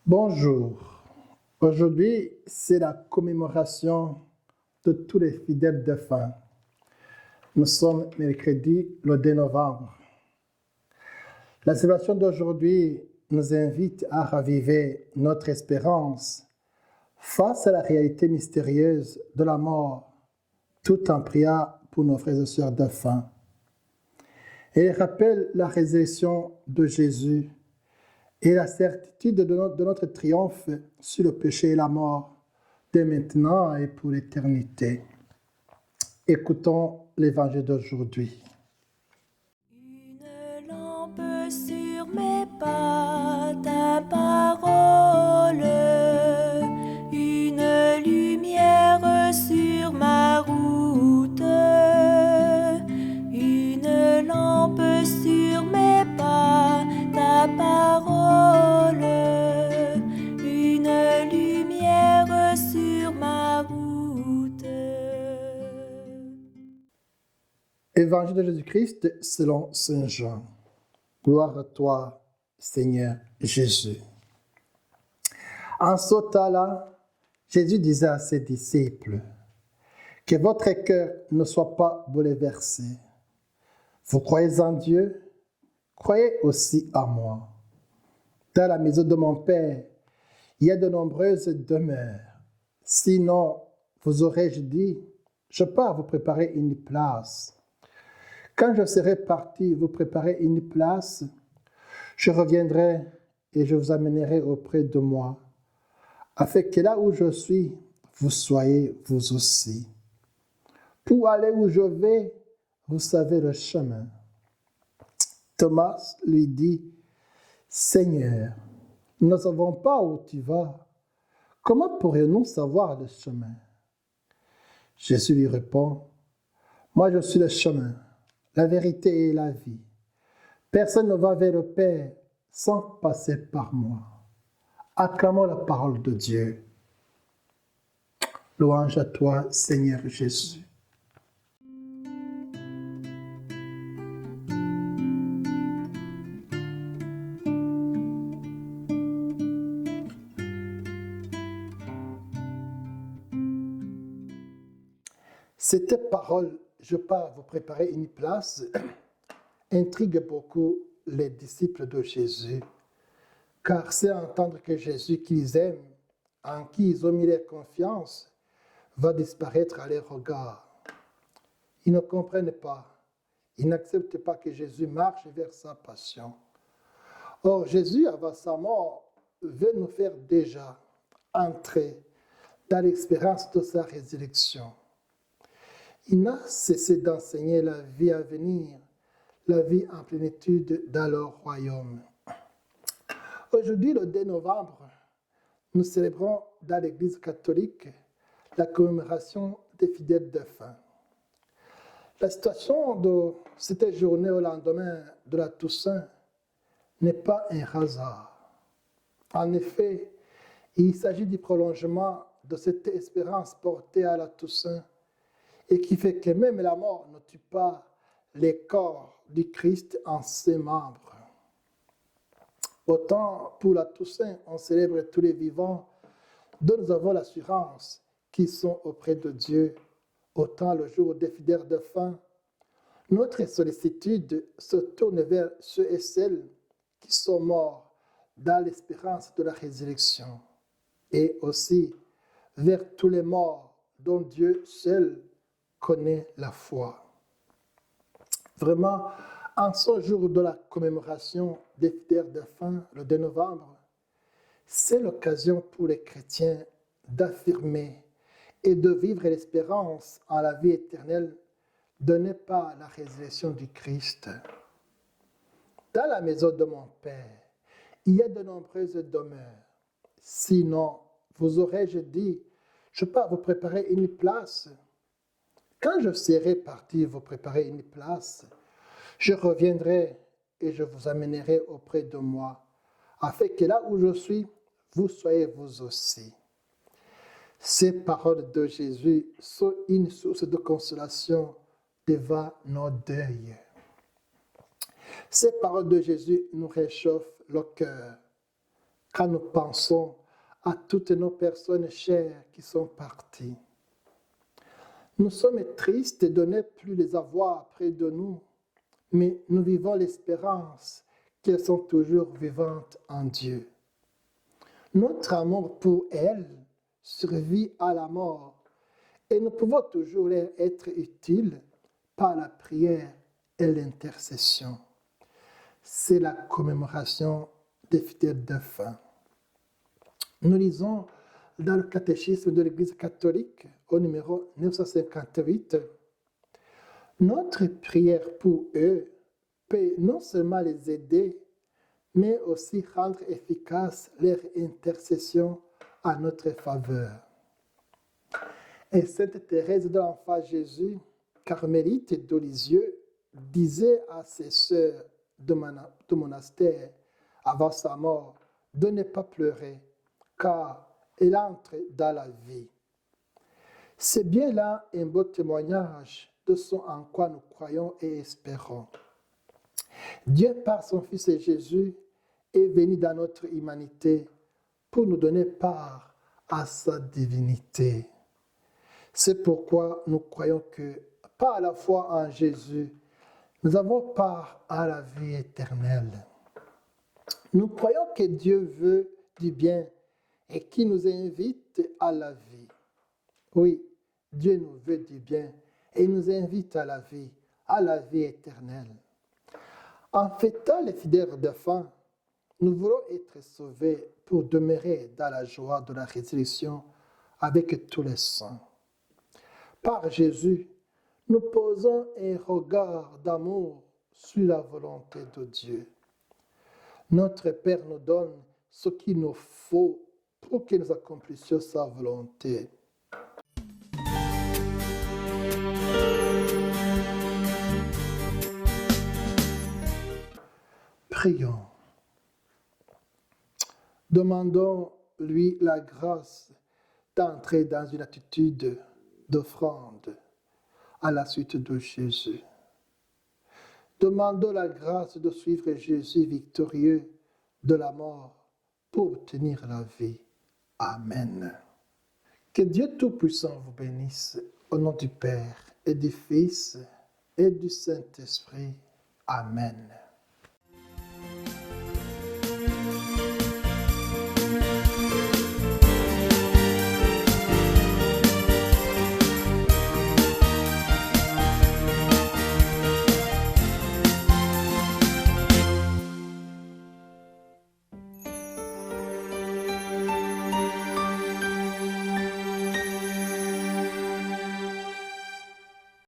Bonjour. Aujourd'hui, c'est la commémoration de tous les fidèles défunts. Nous sommes mercredi, le 2 novembre. La célébration d'aujourd'hui nous invite à raviver notre espérance face à la réalité mystérieuse de la mort, tout en priant pour nos frères et sœurs défunts. Elle rappelle la résurrection de Jésus et la certitude de notre triomphe sur le péché et la mort, dès maintenant et pour l'éternité. Écoutons l'évangile d'aujourd'hui. Une lampe sur mes pas, ta parole, une lumière sur ma route, une lampe sur mes pas, ta parole, une lumière sur ma route. Évangile de Jésus-Christ selon Saint Jean. Gloire à toi, Seigneur Jésus. En ce temps-là, Jésus disait à ses disciples, « Que votre cœur ne soit pas bouleversé. Vous croyez en Dieu, croyez aussi en moi. Dans la maison de mon Père, il y a de nombreuses demeures. Sinon, vous aurais-je dit, je pars vous préparer une place. Quand je serai parti vous préparer une place, je reviendrai et je vous amènerai auprès de moi, afin que là où je suis, vous soyez vous aussi. Pour aller où je vais, vous savez le chemin. » Thomas lui dit, « Seigneur, nous ne savons pas où tu vas. Comment pourrions-nous savoir le chemin ?» Jésus lui répond, « Moi je suis le chemin, la vérité et la vie. Personne ne va vers le Père sans passer par moi. » Acclamons la parole de Dieu. Louange à toi, Seigneur Jésus. Cette parole, je pars vous préparer une place, intrigue beaucoup les disciples de Jésus, car c'est entendre que Jésus qu'ils aiment, en qui ils ont mis leur confiance, va disparaître à leur regard. Ils ne comprennent pas, ils n'acceptent pas que Jésus marche vers sa passion. Or, Jésus, avant sa mort, veut nous faire déjà entrer dans l'expérience de sa résurrection. Il n'a cessé d'enseigner la vie à venir, la vie en plénitude dans le royaume. Aujourd'hui, le 2 novembre, nous célébrons dans l'Église catholique la commémoration des fidèles défunts. La situation de cette journée au lendemain de la Toussaint n'est pas un hasard. En effet, il s'agit du prolongement de cette espérance portée à la Toussaint et qui fait que même la mort ne tue pas les corps du Christ en ses membres. Autant pour la Toussaint, on célèbre tous les vivants dont nous avons l'assurance qu'ils sont auprès de Dieu. Autant le jour des fidèles défunts, notre sollicitude se tourne vers ceux et celles qui sont morts dans l'espérance de la résurrection et aussi vers tous les morts dont Dieu seul connaît la foi. Vraiment, en ce jour de la commémoration des fidèles défunts, le 2 novembre, c'est l'occasion pour les chrétiens d'affirmer et de vivre l'espérance en la vie éternelle donnée par la résurrection du Christ. Dans la maison de mon Père, il y a de nombreuses demeures. Sinon, vous aurais-je dit, je pars vous préparer une place. Quand je serai parti vous préparer une place, je reviendrai et je vous amènerai auprès de moi, afin que là où je suis, vous soyez vous aussi. Ces paroles de Jésus sont une source de consolation devant nos deuils. Ces paroles de Jésus nous réchauffent le cœur, quand nous pensons à toutes nos personnes chères qui sont parties. Nous sommes tristes de ne plus les avoir près de nous, mais nous vivons l'espérance qu'elles sont toujours vivantes en Dieu. Notre amour pour elles survit à la mort et nous pouvons toujours leur être utiles par la prière et l'intercession. C'est la commémoration des fidèles défunts. Nous lisons dans le catéchisme de l'Église catholique au numéro 958, notre prière pour eux peut non seulement les aider, mais aussi rendre efficace leur intercession à notre faveur. Et Sainte Thérèse de l'Enfant Jésus, carmélite de Lisieux, disait à ses sœurs de monastère avant sa mort de ne pas pleurer, car elle entre dans la vie. C'est bien là un beau témoignage de ce en quoi nous croyons et espérons. Dieu, par son Fils Jésus, est venu dans notre humanité pour nous donner part à sa divinité. C'est pourquoi nous croyons que, par la foi en Jésus, nous avons part à la vie éternelle. Nous croyons que Dieu veut du bien et qu'il nous invite à la vie. Oui, Dieu nous veut du bien et nous invite à la vie éternelle. En fêtant les fidèles défunts, nous voulons être sauvés pour demeurer dans la joie de la résurrection avec tous les saints. Par Jésus, nous posons un regard d'amour sur la volonté de Dieu. Notre Père nous donne ce qu'il nous faut pour que nous accomplissions sa volonté. Prions. Demandons-lui la grâce d'entrer dans une attitude d'offrande à la suite de Jésus. Demandons la grâce de suivre Jésus victorieux de la mort pour obtenir la vie. Amen. Que Dieu Tout-Puissant vous bénisse au nom du Père et du Fils et du Saint-Esprit. Amen.